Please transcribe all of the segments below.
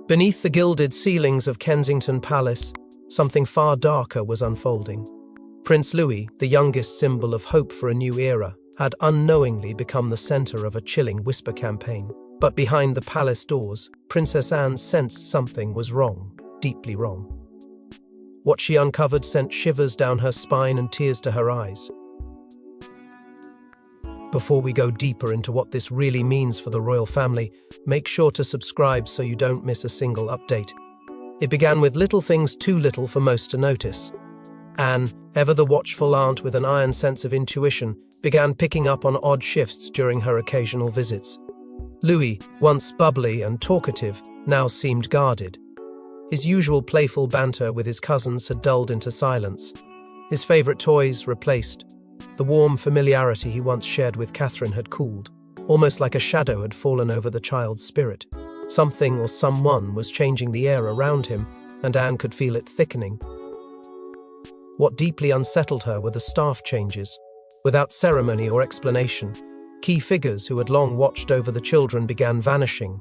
Beneath the gilded ceilings of Kensington Palace, something far darker was unfolding. Prince Louis, the youngest symbol of hope for a new era, had unknowingly become the center of a chilling whisper campaign. But behind the palace doors, Princess Anne sensed something was wrong, deeply wrong. What she uncovered sent shivers down her spine and tears to her eyes. Before we go deeper into what this really means for the royal family, make sure to subscribe so you don't miss a single update. It began with little things too little for most to notice. Anne, ever the watchful aunt with an iron sense of intuition, began picking up on odd shifts during her occasional visits. Louis, once bubbly and talkative, now seemed guarded. His usual playful banter with his cousins had dulled into silence. His favorite toys replaced. The warm familiarity he once shared with Catherine had cooled. Almost like a shadow had fallen over the child's spirit. Something or someone was changing the air around him, and Anne could feel it thickening. What deeply unsettled her were the staff changes. Without ceremony or explanation, key figures who had long watched over the children began vanishing.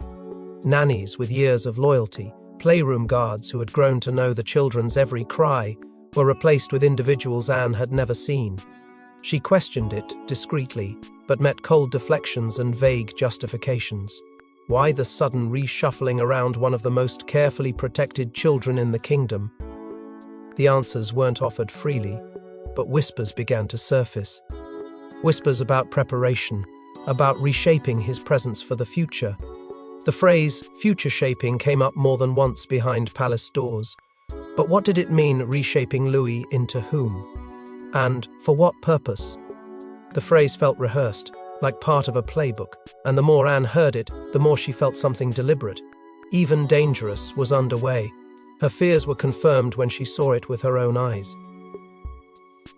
Nannies with years of loyalty, playroom guards who had grown to know the children's every cry, were replaced with individuals Anne had never seen. She questioned it discreetly, but met cold deflections and vague justifications. Why the sudden reshuffling around one of the most carefully protected children in the kingdom? The answers weren't offered freely, but whispers began to surface. Whispers about preparation, about reshaping his presence for the future. The phrase future shaping came up more than once behind palace doors. But what did it mean, reshaping Louis into whom? And for what purpose? The phrase felt rehearsed, like part of a playbook, and the more Anne heard it, the more she felt something deliberate, even dangerous, was underway. Her fears were confirmed when she saw it with her own eyes.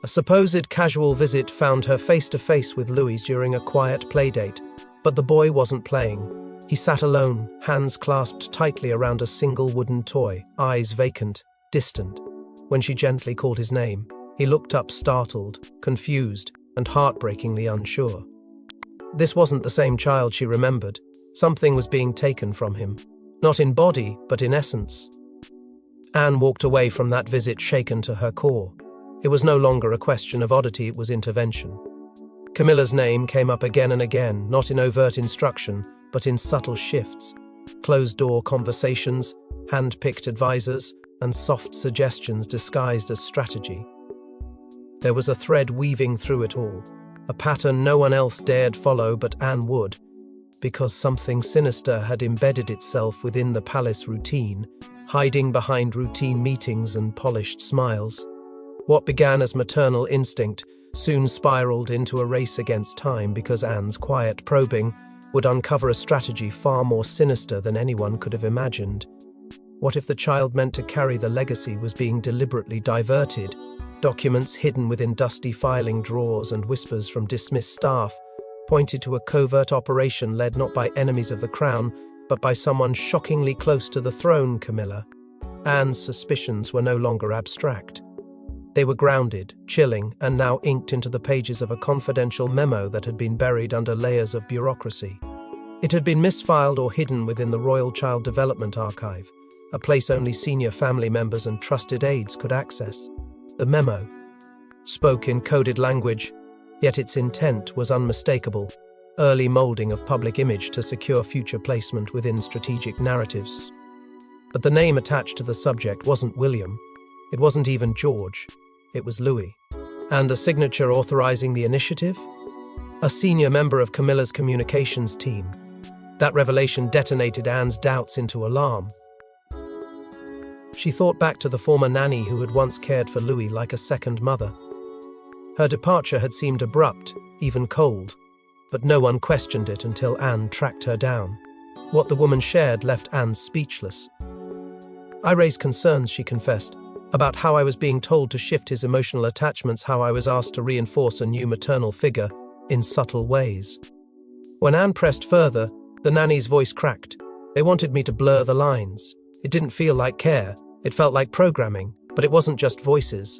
A supposed casual visit found her face-to-face with Louis during a quiet playdate, but the boy wasn't playing. He sat alone, hands clasped tightly around a single wooden toy, eyes vacant, distant. When she gently called his name, he looked up startled, confused, and heartbreakingly unsure. This wasn't the same child she remembered. Something was being taken from him, not in body, but in essence. Anne walked away from that visit shaken to her core. It was no longer a question of oddity, it was intervention. Camilla's name came up again and again, not in overt instruction, but in subtle shifts. Closed-door conversations, hand-picked advisors, and soft suggestions disguised as strategy. There was a thread weaving through it all, a pattern no one else dared follow but Anne would, because something sinister had embedded itself within the palace routine, hiding behind routine meetings and polished smiles. What began as maternal instinct soon spiraled into a race against time because Anne's quiet probing would uncover a strategy far more sinister than anyone could have imagined. What if the child meant to carry the legacy was being deliberately diverted? Documents hidden within dusty filing drawers and whispers from dismissed staff pointed to a covert operation led not by enemies of the crown, but by someone shockingly close to the throne, Camilla. Anne's suspicions were no longer abstract. They were grounded, chilling, and now inked into the pages of a confidential memo that had been buried under layers of bureaucracy. It had been misfiled or hidden within the Royal Child Development Archive, a place only senior family members and trusted aides could access. The memo spoke in coded language, yet its intent was unmistakable. Early molding of public image to secure future placement within strategic narratives. But the name attached to the subject wasn't William. It wasn't even George. It was Louis. And a signature authorizing the initiative? A senior member of Camilla's communications team. That revelation detonated Anne's doubts into alarm. She thought back to the former nanny who had once cared for Louis like a second mother. Her departure had seemed abrupt, even cold. But no one questioned it until Anne tracked her down. What the woman shared left Anne speechless. I raised concerns, she confessed, about how I was being told to shift his emotional attachments, how I was asked to reinforce a new maternal figure in subtle ways. When Anne pressed further, the nanny's voice cracked. They wanted me to blur the lines. It didn't feel like care, it felt like programming, but it wasn't just voices.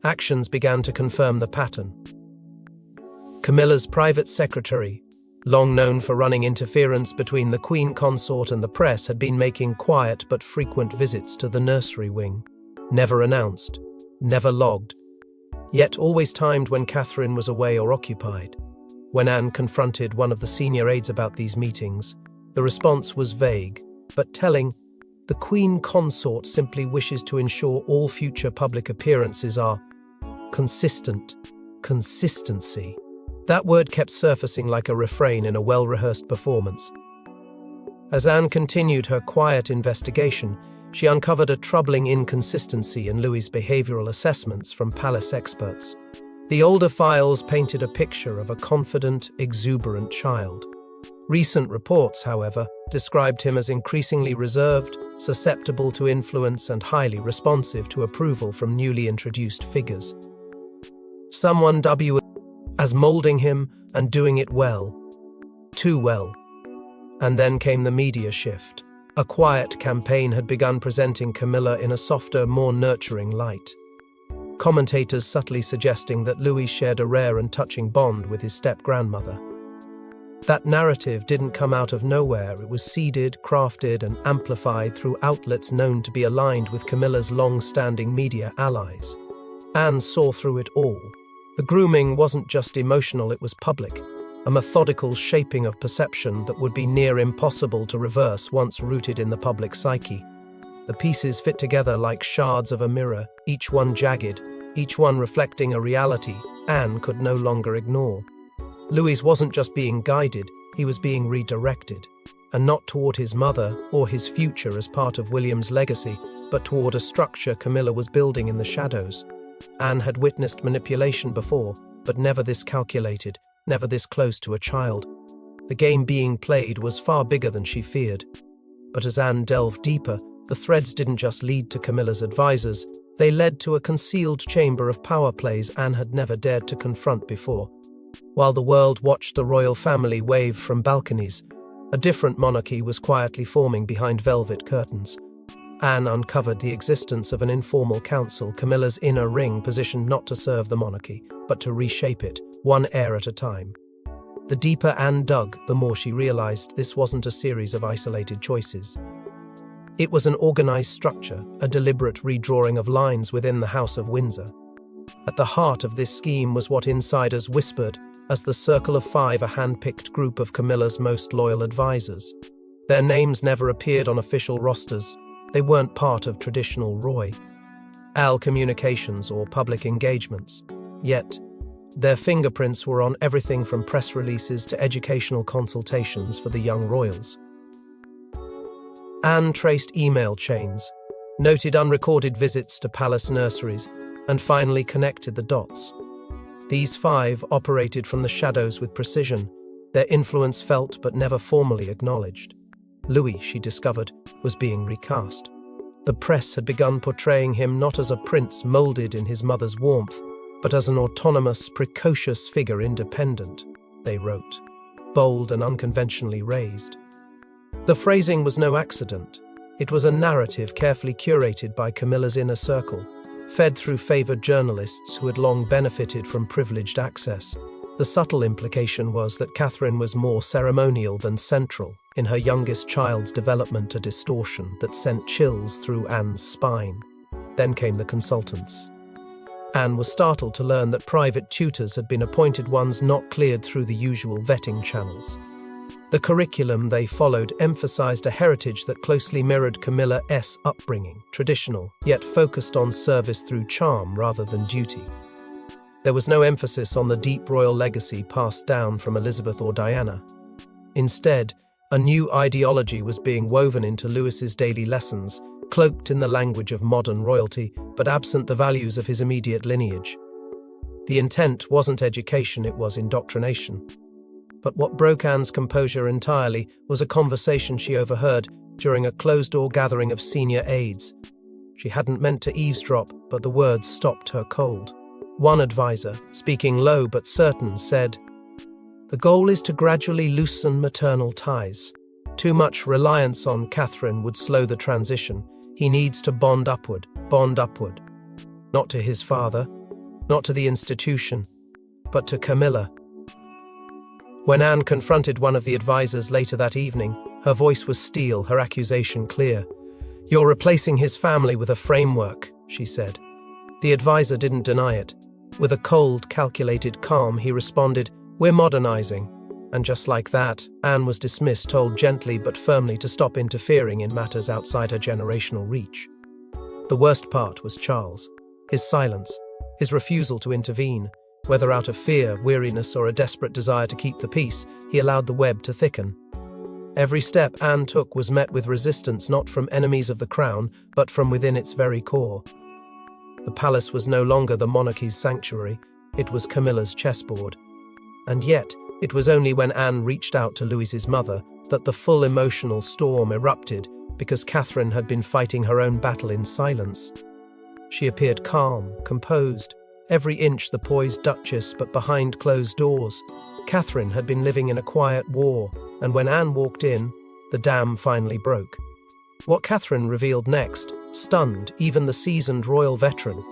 Actions began to confirm the pattern. Camilla's private secretary, long known for running interference between the Queen Consort and the press, had been making quiet but frequent visits to the nursery wing. Never announced, never logged, yet always timed when Catherine was away or occupied. When Anne confronted one of the senior aides about these meetings, the response was vague, but telling: the Queen Consort simply wishes to ensure all future public appearances are consistent. Consistency. That word kept surfacing like a refrain in a well-rehearsed performance. As Anne continued her quiet investigation, she uncovered a troubling inconsistency in Louis's behavioral assessments from palace experts. The older files painted a picture of a confident, exuberant child. Recent reports, however, described him as increasingly reserved, susceptible to influence, and highly responsive to approval from newly introduced figures. Someone W as molding him and doing it well. Too well. And then came the media shift. A quiet campaign had begun presenting Camilla in a softer, more nurturing light. Commentators subtly suggesting that Louis shared a rare and touching bond with his step-grandmother. That narrative didn't come out of nowhere. It was seeded, crafted, and amplified through outlets known to be aligned with Camilla's long-standing media allies. Anne saw through it all. The grooming wasn't just emotional, it was public, a methodical shaping of perception that would be near impossible to reverse once rooted in the public psyche. The pieces fit together like shards of a mirror, each one jagged, each one reflecting a reality Anne could no longer ignore. Louis wasn't just being guided, he was being redirected, and not toward his mother or his future as part of William's legacy, but toward a structure Camilla was building in the shadows. Anne had witnessed manipulation before, but never this calculated, never this close to a child. The game being played was far bigger than she feared. But as Anne delved deeper, the threads didn't just lead to Camilla's advisors, they led to a concealed chamber of power plays Anne had never dared to confront before. While the world watched the royal family wave from balconies, a different monarchy was quietly forming behind velvet curtains. Anne uncovered the existence of an informal council, Camilla's inner ring, positioned not to serve the monarchy, but to reshape it, one heir at a time. The deeper Anne dug, the more she realized this wasn't a series of isolated choices. It was an organized structure, a deliberate redrawing of lines within the House of Windsor. At the heart of this scheme was what insiders whispered as the Circle of Five, a hand-picked group of Camilla's most loyal advisors. Their names never appeared on official rosters. They weren't part of traditional royal communications or public engagements. Yet, their fingerprints were on everything from press releases to educational consultations for the young royals. Anne traced email chains, noted unrecorded visits to palace nurseries, and finally connected the dots. These five operated from the shadows with precision, their influence felt but never formally acknowledged. Louis, she discovered, was being recast. The press had begun portraying him not as a prince molded in his mother's warmth, but as an autonomous, precocious figure, independent, they wrote, bold and unconventionally raised. The phrasing was no accident. It was a narrative carefully curated by Camilla's inner circle, fed through favored journalists who had long benefited from privileged access. The subtle implication was that Catherine was more ceremonial than central, in her youngest child's development, a distortion that sent chills through Anne's spine. Then came the consultants. Anne was startled to learn that private tutors had been appointed, ones not cleared through the usual vetting channels. The curriculum they followed emphasized a heritage that closely mirrored Camilla's upbringing, traditional, yet focused on service through charm rather than duty. There was no emphasis on the deep royal legacy passed down from Elizabeth or Diana. Instead, a new ideology was being woven into Louis's daily lessons, cloaked in the language of modern royalty, but absent the values of his immediate lineage. The intent wasn't education, it was indoctrination. But what broke Anne's composure entirely was a conversation she overheard during a closed-door gathering of senior aides. She hadn't meant to eavesdrop, but the words stopped her cold. One advisor, speaking low but certain, said, "The goal is to gradually loosen maternal ties. Too much reliance on Catherine would slow the transition. He needs to bond upward. Not to his father, not to the institution, but to Camilla." When Anne confronted one of the advisors later that evening, her voice was steel, her accusation clear. "You're replacing his family with a framework," she said. The advisor didn't deny it. With a cold, calculated calm, he responded, "We're modernizing." And just like that, Anne was dismissed, told gently but firmly to stop interfering in matters outside her generational reach. The worst part was Charles. His silence, his refusal to intervene. Whether out of fear, weariness, or a desperate desire to keep the peace, he allowed the web to thicken. Every step Anne took was met with resistance, not from enemies of the crown, but from within its very core. The palace was no longer the monarchy's sanctuary, it was Camilla's chessboard. And yet, it was only when Anne reached out to Louis's mother that the full emotional storm erupted, because Catherine had been fighting her own battle in silence. She appeared calm, composed, every inch the poised duchess, but behind closed doors. Catherine had been living in a quiet war, and when Anne walked in, the dam finally broke. What Catherine revealed next stunned even the seasoned royal veteran.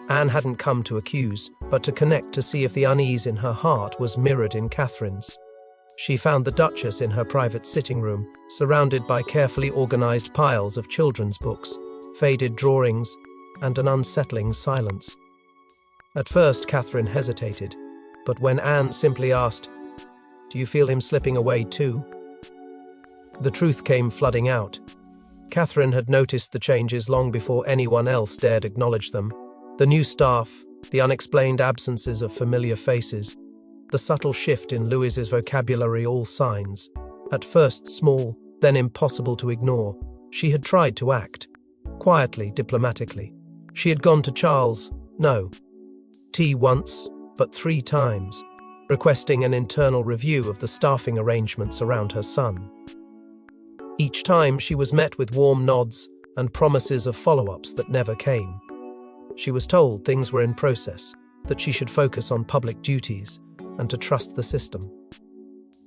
Anne hadn't come to accuse, but to connect, to see if the unease in her heart was mirrored in Catherine's. She found the Duchess in her private sitting room, surrounded by carefully organized piles of children's books, faded drawings, and an unsettling silence. At first, Catherine hesitated, but when Anne simply asked, "Do you feel him slipping away too?" the truth came flooding out. Catherine had noticed the changes long before anyone else dared acknowledge them. The new staff, the unexplained absences of familiar faces, the subtle shift in Louis's vocabulary, all signs. At first small, then impossible to ignore. She had tried to act, quietly, diplomatically. She had gone to Charles, tea once, but 3 times, requesting an internal review of the staffing arrangements around her son. Each time she was met with warm nods and promises of follow-ups that never came. She was told things were in process, that she should focus on public duties and to trust the system.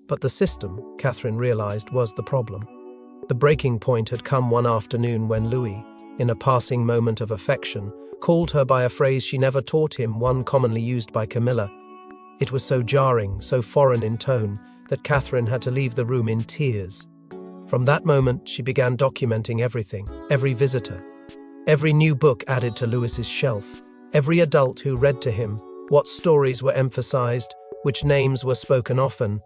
But the system, Catherine realized, was the problem. The breaking point had come one afternoon when Louis, in a passing moment of affection, called her by a phrase she never taught him, one commonly used by Camilla. It was so jarring, so foreign in tone, that Catherine had to leave the room in tears. From that moment, she began documenting everything, every visitor, every new book added to Louis's shelf, every adult who read to him, what stories were emphasized, which names were spoken often.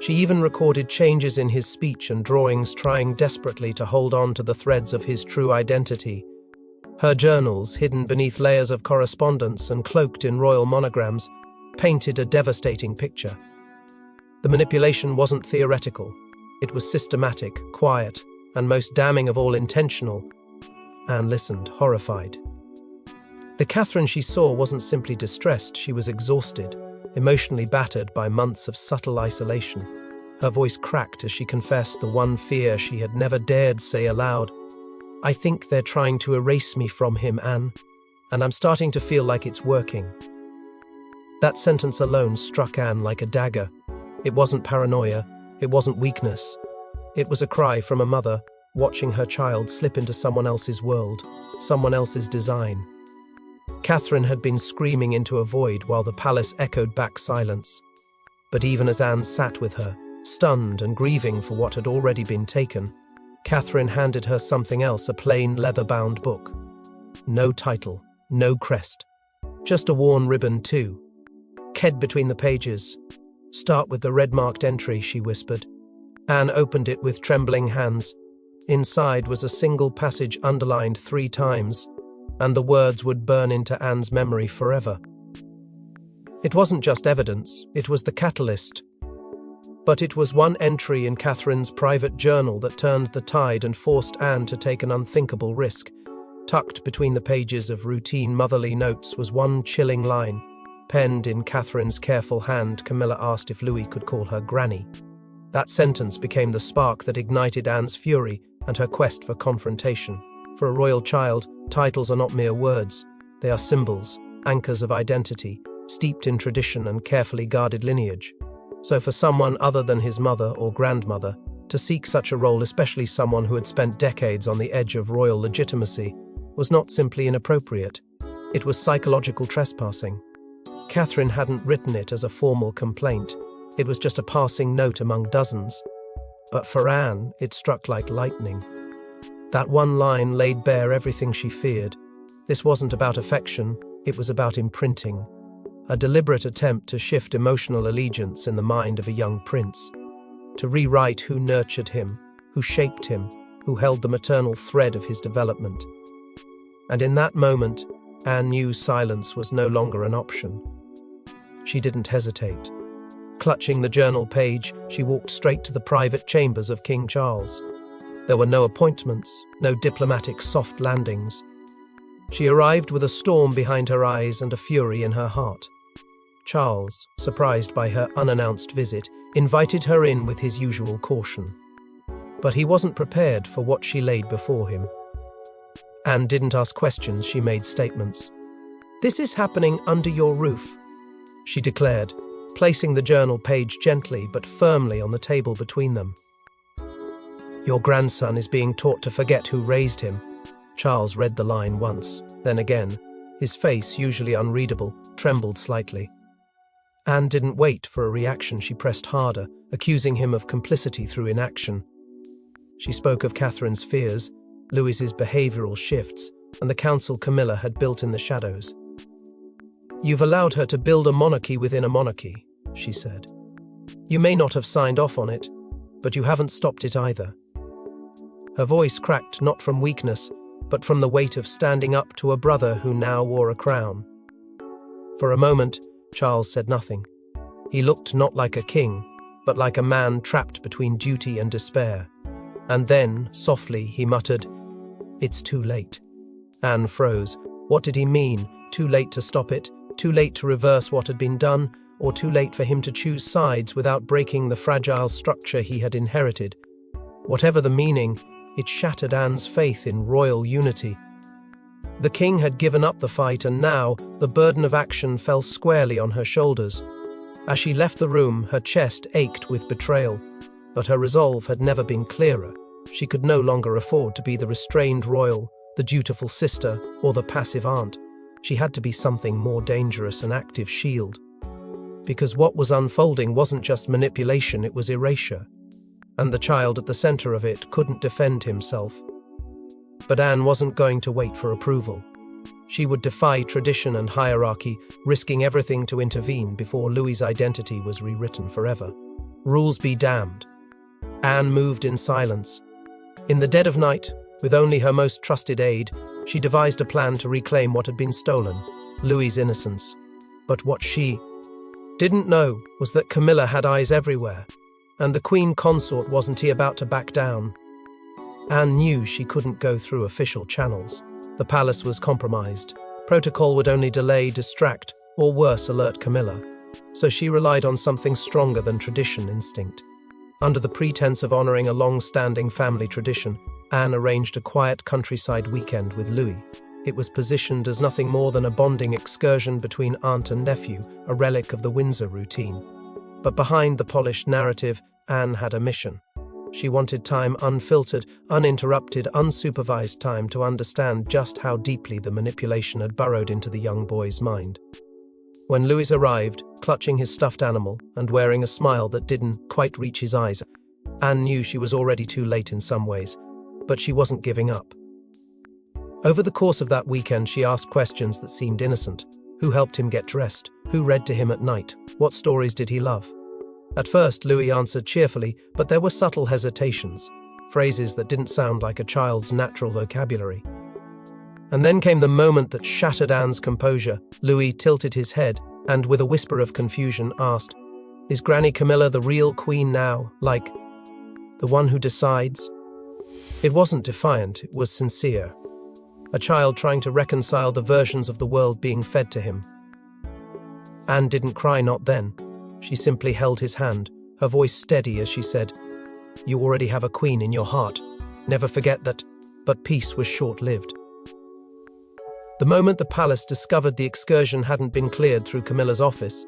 She even recorded changes in his speech and drawings, trying desperately to hold on to the threads of his true identity. Her journals, hidden beneath layers of correspondence and cloaked in royal monograms, painted a devastating picture. The manipulation wasn't theoretical. It was systematic, quiet, and most damning of all, intentional. Anne listened, horrified. The Catherine she saw wasn't simply distressed, she was exhausted, emotionally battered by months of subtle isolation. Her voice cracked as she confessed the one fear she had never dared say aloud. "I think they're trying to erase me from him, Anne, and I'm starting to feel like it's working." That sentence alone struck Anne like a dagger. It wasn't paranoia, it wasn't weakness. It was a cry from a mother, watching her child slip into someone else's world, someone else's design. Catherine had been screaming into a void while the palace echoed back silence. But even as Anne sat with her, stunned and grieving for what had already been taken, Catherine handed her something else, a plain leather-bound book. No title, no crest. Just a worn ribbon too. Ked between the pages. "Start with the red-marked entry," she whispered. Anne opened it with trembling hands. Inside was a single passage underlined 3 times, and the words would burn into Anne's memory forever. It wasn't just evidence, it was the catalyst. But it was one entry in Catherine's private journal that turned the tide and forced Anne to take an unthinkable risk. Tucked between the pages of routine motherly notes was one chilling line. Penned in Catherine's careful hand, Camilla asked if Louis could call her Granny. That sentence became the spark that ignited Anne's fury and her quest for confrontation. For a royal child, titles are not mere words. They are symbols, anchors of identity, steeped in tradition and carefully guarded lineage. So for someone other than his mother or grandmother to seek such a role, especially someone who had spent decades on the edge of royal legitimacy, was not simply inappropriate. It was psychological trespassing. Catherine hadn't written it as a formal complaint. It was just a passing note among dozens. But for Anne, it struck like lightning. That one line laid bare everything she feared. This wasn't about affection, it was about imprinting. A deliberate attempt to shift emotional allegiance in the mind of a young prince. To rewrite who nurtured him, who shaped him, who held the maternal thread of his development. And in that moment, Anne knew silence was no longer an option. She didn't hesitate. Clutching the journal page, she walked straight to the private chambers of King Charles. There were no appointments, no diplomatic soft landings. She arrived with a storm behind her eyes and a fury in her heart. Charles, surprised by her unannounced visit, invited her in with his usual caution. But he wasn't prepared for what she laid before him. Anne didn't ask questions, she made statements. "This is happening under your roof," she declared, placing the journal page gently but firmly on the table between them. "Your grandson is being taught to forget who raised him." Charles read the line once, then again. His face, usually unreadable, trembled slightly. Anne didn't wait for a reaction. She pressed harder, accusing him of complicity through inaction. She spoke of Catherine's fears, Louis's behavioral shifts, and the council Camilla had built in the shadows. "You've allowed her to build a monarchy within a monarchy," she said. "You may not have signed off on it, but you haven't stopped it either." Her voice cracked not from weakness, but from the weight of standing up to a brother who now wore a crown. For a moment, Charles said nothing. He looked not like a king, but like a man trapped between duty and despair. And then, softly, he muttered, "It's too late." Anne froze. What did he mean? Too late to stop it? Too late to reverse what had been done? Or too late for him to choose sides without breaking the fragile structure he had inherited? Whatever the meaning, it shattered Anne's faith in royal unity. The king had given up the fight, and now the burden of action fell squarely on her shoulders. As she left the room, her chest ached with betrayal, but her resolve had never been clearer. She could no longer afford to be the restrained royal, the dutiful sister, or the passive aunt. She had to be something more dangerous, an active shield. Because what was unfolding wasn't just manipulation, it was erasure. And the child at the center of it couldn't defend himself. But Anne wasn't going to wait for approval. She would defy tradition and hierarchy, risking everything to intervene before Louis's identity was rewritten forever. Rules be damned. Anne moved in silence. In the dead of night, with only her most trusted aide, she devised a plan to reclaim what had been stolen, Louis's innocence. But what she didn't know was that Camilla had eyes everywhere, and the queen consort wasn't he about to back down. Anne knew she couldn't go through official channels. The palace was compromised. Protocol would only delay, distract, or worse, alert Camilla. So she relied on something stronger than tradition instinct. Under the pretense of honoring a long-standing family tradition, Anne arranged a quiet countryside weekend with Louis. It was positioned as nothing more than a bonding excursion between aunt and nephew, a relic of the Windsor routine. But behind the polished narrative, Anne had a mission. She wanted time, unfiltered, uninterrupted, unsupervised time to understand just how deeply the manipulation had burrowed into the young boy's mind. When Louis arrived, clutching his stuffed animal and wearing a smile that didn't quite reach his eyes, Anne knew she was already too late in some ways, but she wasn't giving up. Over the course of that weekend, she asked questions that seemed innocent. Who helped him get dressed? Who read to him at night? What stories did he love? At first, Louis answered cheerfully, but there were subtle hesitations, phrases that didn't sound like a child's natural vocabulary. And then came the moment that shattered Anne's composure. Louis tilted his head and, with a whisper of confusion, asked, "Is Granny Camilla the real queen now, like the one who decides?" It wasn't defiant, it was sincere. A child trying to reconcile the versions of the world being fed to him. Anne didn't cry, not then. She simply held his hand, her voice steady as she said, "You already have a queen in your heart. Never forget that." But peace was short-lived. The moment the palace discovered the excursion hadn't been cleared through Camilla's office,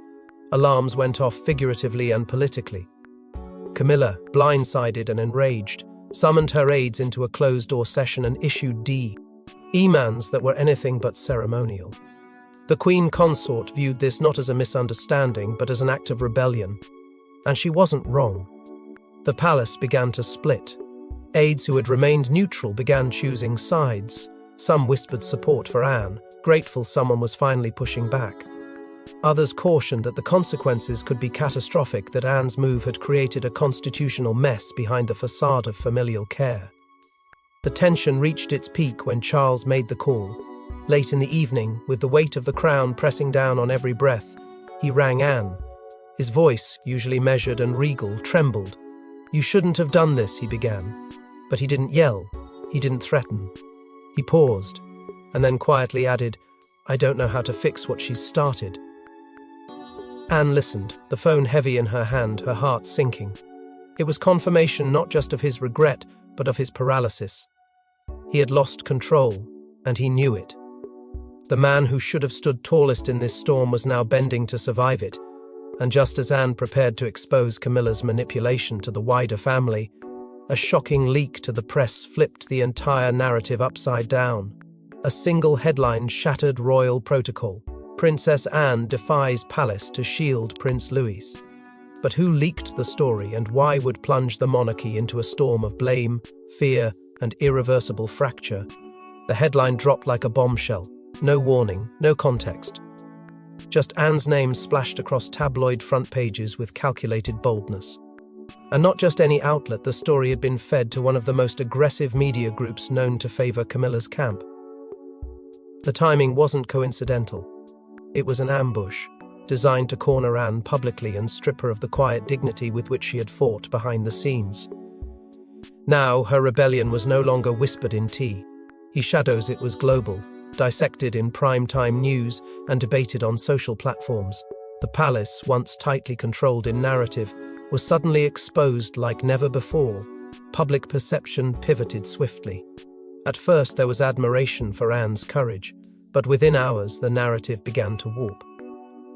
alarms went off figuratively and politically. Camilla, blindsided and enraged, summoned her aides into a closed-door session and issued demands that were anything but ceremonial. The queen consort viewed this not as a misunderstanding, but as an act of rebellion. And she wasn't wrong. The palace began to split. Aides who had remained neutral began choosing sides. Some whispered support for Anne, grateful someone was finally pushing back. Others cautioned that the consequences could be catastrophic, that Anne's move had created a constitutional mess behind the facade of familial care. The tension reached its peak when Charles made the call. Late in the evening, with the weight of the crown pressing down on every breath, he rang Anne. His voice, usually measured and regal, trembled. "You shouldn't have done this," he began. But he didn't yell. He didn't threaten. He paused, and then quietly added, "I don't know how to fix what she's started." Anne listened, the phone heavy in her hand, her heart sinking. It was confirmation not just of his regret, but of his paralysis. He had lost control, and he knew it. The man who should have stood tallest in this storm was now bending to survive it, and just as Anne prepared to expose Camilla's manipulation to the wider family, a shocking leak to the press flipped the entire narrative upside down. A single headline shattered royal protocol. Princess Anne defies palace to shield Prince Louis. But who leaked the story, and why would plunge the monarchy into a storm of blame, fear, and irreversible fracture? The headline dropped like a bombshell. No warning, no context. Just Anne's name splashed across tabloid front pages with calculated boldness. And not just any outlet, the story had been fed to one of the most aggressive media groups known to favor Camilla's camp. The timing wasn't coincidental. It was an ambush, designed to corner Anne publicly and strip her of the quiet dignity with which she had fought behind the scenes. Now, her rebellion was no longer whispered in tea. It was global, dissected in prime-time news and debated on social platforms. The palace, once tightly controlled in narrative, was suddenly exposed like never before. Public perception pivoted swiftly. At first there was admiration for Anne's courage, but within hours the narrative began to warp.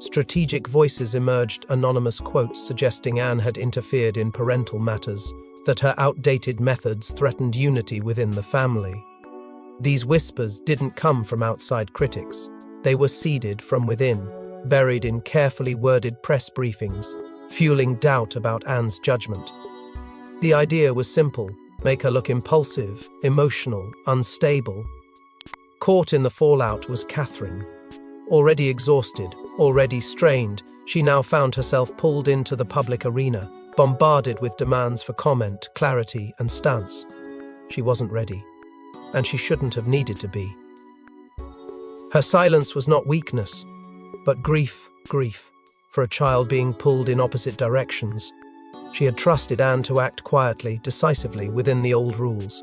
Strategic voices emerged, anonymous quotes suggesting Anne had interfered in parental matters, that her outdated methods threatened unity within the family. These whispers didn't come from outside critics. They were seeded from within, buried in carefully worded press briefings, fueling doubt about Anne's judgment. The idea was simple: make her look impulsive, emotional, unstable. Caught in the fallout was Catherine. Already exhausted, already strained, she now found herself pulled into the public arena, bombarded with demands for comment, clarity, and stance. She wasn't ready, and she shouldn't have needed to be. Her silence was not weakness, but grief, for a child being pulled in opposite directions. She had trusted Anne to act quietly, decisively, within the old rules.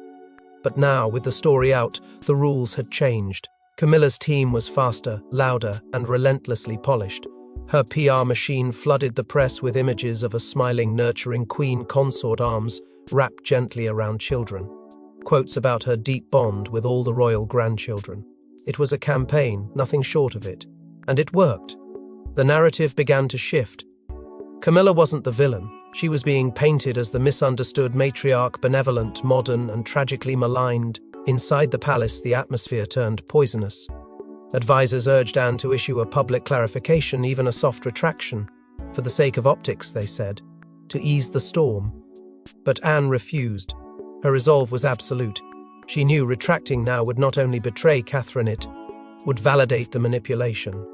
But now, with the story out, the rules had changed. Camilla's team was faster, louder, and relentlessly polished. Her PR machine flooded the press with images of a smiling, nurturing queen consort, arms wrapped gently around children. Quotes about her deep bond with all the royal grandchildren. It was a campaign, nothing short of it. And it worked. The narrative began to shift. Camilla wasn't the villain. She was being painted as the misunderstood matriarch, benevolent, modern, and tragically maligned. Inside the palace, the atmosphere turned poisonous. Advisors urged Anne to issue a public clarification, even a soft retraction. For the sake of optics, they said, to ease the storm. But Anne refused. Her resolve was absolute. She knew retracting now would not only betray Catherine, it would validate the manipulation.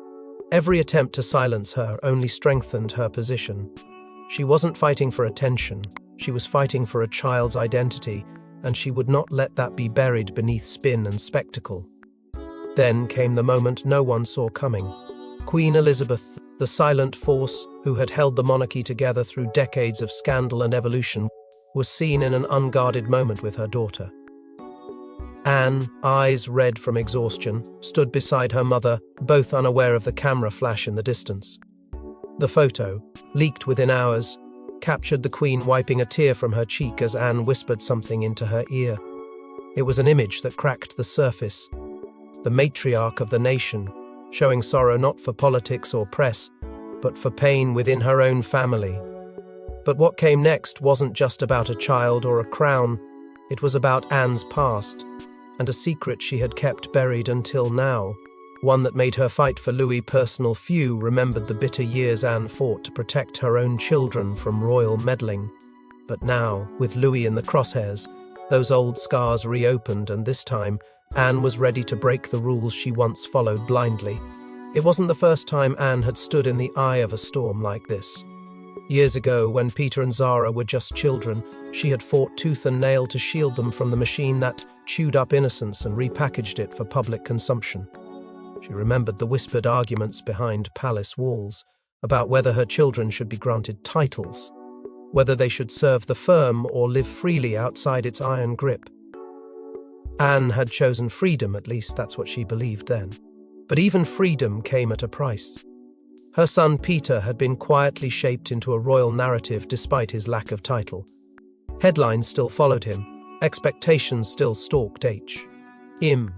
Every attempt to silence her only strengthened her position. She wasn't fighting for attention. She was fighting for a child's identity, and she would not let that be buried beneath spin and spectacle. Then came the moment no one saw coming. Queen Elizabeth, the silent force who had held the monarchy together through decades of scandal and evolution, was seen in an unguarded moment with her daughter. Anne, eyes red from exhaustion, stood beside her mother, both unaware of the camera flash in the distance. The photo, leaked within hours, captured the Queen wiping a tear from her cheek as Anne whispered something into her ear. It was an image that cracked the surface. The matriarch of the nation, showing sorrow not for politics or press, but for pain within her own family. But what came next wasn't just about a child or a crown. It was about Anne's past, and a secret she had kept buried until now. one that made her fight for Louis' personal few, remembered the bitter years Anne fought to protect her own children from royal meddling. But now, with Louis in the crosshairs, those old scars reopened, and this time, Anne was ready to break the rules she once followed blindly. It wasn't the first time Anne had stood in the eye of a storm like this. Years ago, when Peter and Zara were just children, she had fought tooth and nail to shield them from the machine that chewed up innocence and repackaged it for public consumption. She remembered the whispered arguments behind palace walls about whether her children should be granted titles, whether they should serve the firm or live freely outside its iron grip. Anne had chosen freedom, at least that's what she believed then. But even freedom came at a price. Her son Peter had been quietly shaped into a royal narrative despite his lack of title. Headlines still followed him, expectations still stalked him.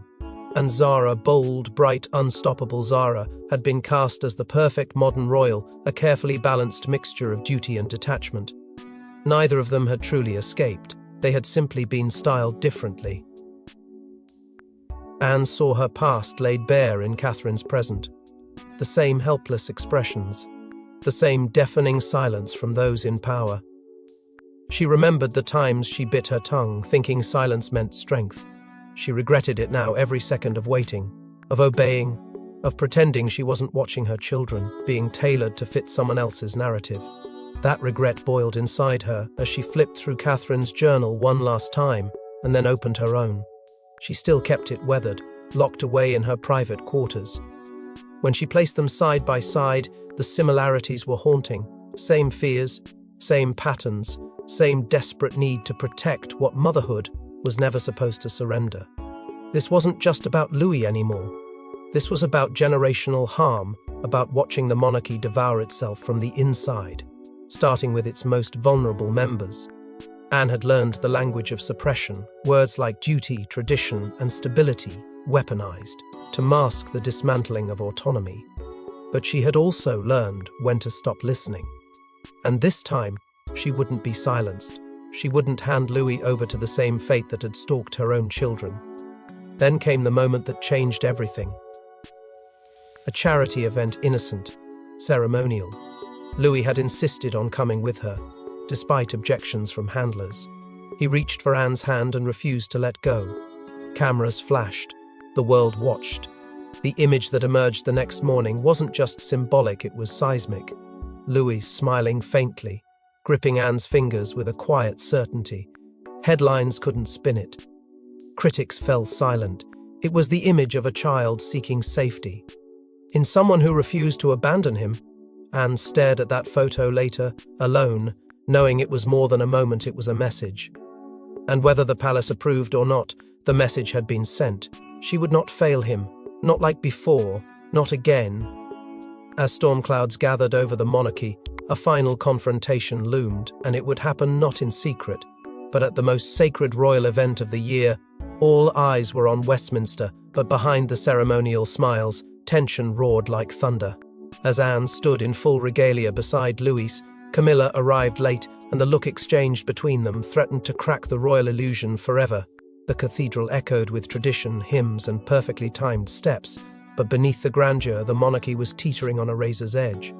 And Zara, bold, bright, unstoppable Zara, had been cast as the perfect modern royal, a carefully balanced mixture of duty and detachment. Neither of them had truly escaped. They had simply been styled differently. Anne saw her past laid bare in Catherine's present. The same helpless expressions, the same deafening silence from those in power. She remembered the times she bit her tongue, thinking silence meant strength. She regretted it now, every second of waiting, of obeying, of pretending she wasn't watching her children, being tailored to fit someone else's narrative. That regret boiled inside her as she flipped through Catherine's journal one last time and then opened her own. She still kept it weathered, locked away in her private quarters. When she placed them side by side, the similarities were haunting. Same fears, same patterns, same desperate need to protect what motherhood was never supposed to surrender. This wasn't just about Louis anymore. This was about generational harm, about watching the monarchy devour itself from the inside, starting with its most vulnerable members. Anne had learned the language of suppression, words like duty, tradition, and stability, weaponized to mask the dismantling of autonomy. But she had also learned when to stop listening. And this time, she wouldn't be silenced. She wouldn't hand Louis over to the same fate that had stalked her own children. Then came the moment that changed everything. A charity event, innocent, ceremonial. Louis had insisted on coming with her, despite objections from handlers. He reached for Anne's hand and refused to let go. Cameras flashed. The world watched. The image that emerged the next morning wasn't just symbolic, it was seismic. Louis smiling faintly, gripping Anne's fingers with a quiet certainty. Headlines couldn't spin it. Critics fell silent. It was the image of a child seeking safety. In someone who refused to abandon him. Anne stared at that photo later, alone, knowing it was more than a moment, it was a message. And whether the palace approved or not, the message had been sent. She would not fail him, not like before, not again. As storm clouds gathered over the monarchy, a final confrontation loomed, and it would happen not in secret, but at the most sacred royal event of the year. All eyes were on Westminster, but behind the ceremonial smiles, tension roared like thunder. As Anne stood in full regalia beside Louis, Camilla arrived late, and the look exchanged between them threatened to crack the royal illusion forever. The cathedral echoed with tradition, hymns, and perfectly timed steps, but beneath the grandeur, the monarchy was teetering on a razor's edge.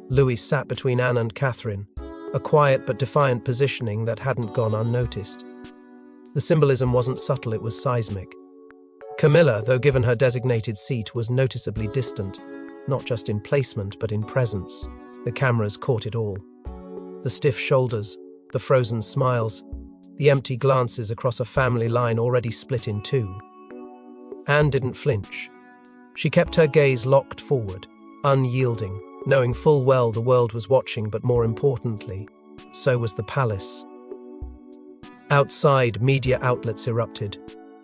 Louis sat between Anne and Catherine, a quiet but defiant positioning that hadn't gone unnoticed. The symbolism wasn't subtle, it was seismic. Camilla, though given her designated seat, was noticeably distant, not just in placement but in presence. The cameras caught it all. The stiff shoulders, the frozen smiles, the empty glances across a family line already split in two. Anne didn't flinch. She kept her gaze locked forward, unyielding, knowing full well the world was watching, but more importantly, so was the palace. Outside, media outlets erupted.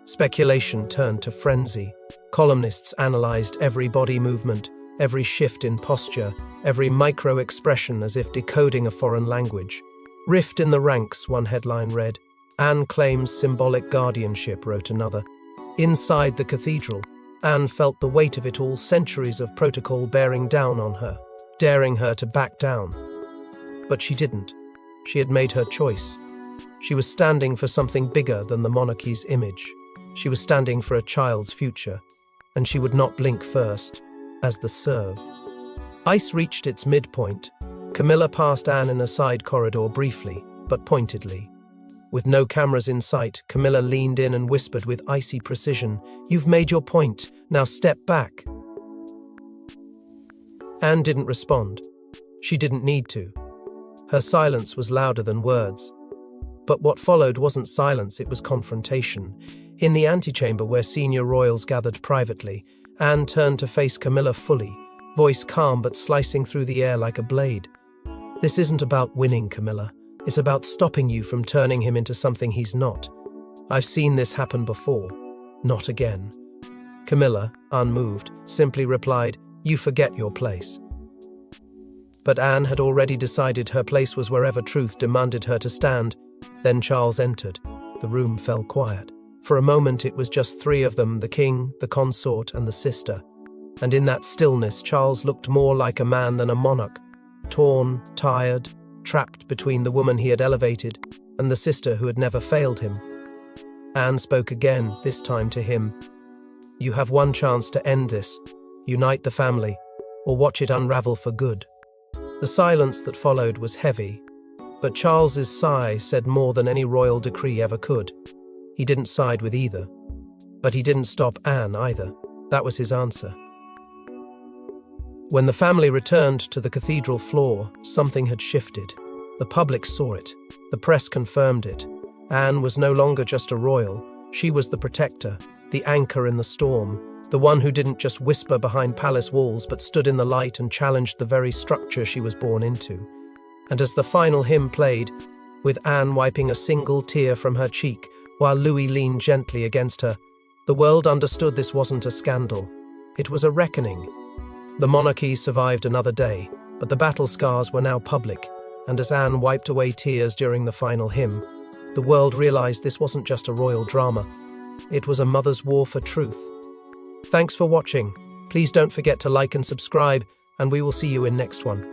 Speculation turned to frenzy. Columnists analyzed every body movement, every shift in posture, every micro-expression as if decoding a foreign language. Rift in the ranks, one headline read. Anne claims symbolic guardianship, wrote another. Inside the cathedral, Anne felt the weight of it all, centuries of protocol bearing down on her, daring her to back down. But she didn't. She had made her choice. She was standing for something bigger than the monarchy's image. She was standing for a child's future. and she would not blink first, as the serve. Ice reached its midpoint. Camilla passed Anne in a side corridor briefly, but pointedly. With no cameras in sight, Camilla leaned in and whispered with icy precision, "You've made your point, now step back." Anne didn't respond. She didn't need to. Her silence was louder than words. But what followed wasn't silence, it was confrontation. In the antechamber where senior royals gathered privately, Anne turned to face Camilla fully, voice calm but slicing through the air like a blade. "This isn't about winning, Camilla. It's about stopping you from turning him into something he's not. I've seen this happen before. Not again." Camilla, unmoved, simply replied, "You forget your place." But Anne had already decided her place was wherever truth demanded her to stand. Then Charles entered. The room fell quiet. For a moment it was just three of them, the king, the consort, and the sister. And in that stillness, Charles looked more like a man than a monarch. Torn, tired, trapped between the woman he had elevated and the sister who had never failed him. Anne spoke again, this time to him. "You have one chance to end this. Unite the family, or watch it unravel for good." The silence that followed was heavy, but Charles's sigh said more than any royal decree ever could. He didn't side with either. But he didn't stop Anne either. That was his answer. When the family returned to the cathedral floor, something had shifted. The public saw it. The press confirmed it. Anne was no longer just a royal. She was the protector, the anchor in the storm, the one who didn't just whisper behind palace walls but stood in the light and challenged the very structure she was born into. And as the final hymn played, with Anne wiping a single tear from her cheek while Louis leaned gently against her, the world understood this wasn't a scandal. It was a reckoning. The monarchy survived another day, but the battle scars were now public, and as Anne wiped away tears during the final hymn, the world realized this wasn't just a royal drama. It was a mother's war for truth. Thanks for watching. Please don't forget to like and subscribe, and we will see you in next one.